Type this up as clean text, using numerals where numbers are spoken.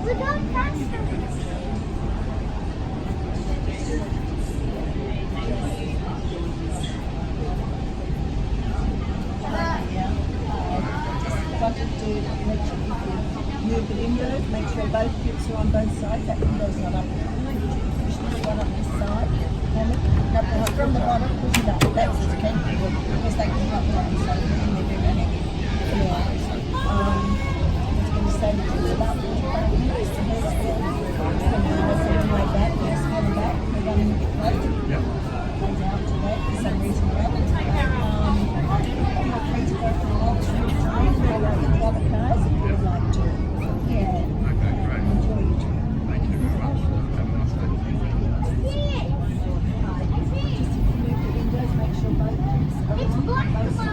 We're going faster. Move the windows, make sure both hips are on both sides. That window's not up. Push this one up this side. Now from the bottom, push it up. That's it, okay? Because they can drop it on the side and they're very heavy. It's going to stay with you about like that. Just on the back. We're running a bit close. Comes out to that for some reason or other. Free to go for a walk through the time. Go like the other cars if you would like to. Yeah. Okay, great. Enjoy your trip. Thank you very much. Have a nice day. Just move the windows, make sure both hips are on both sides.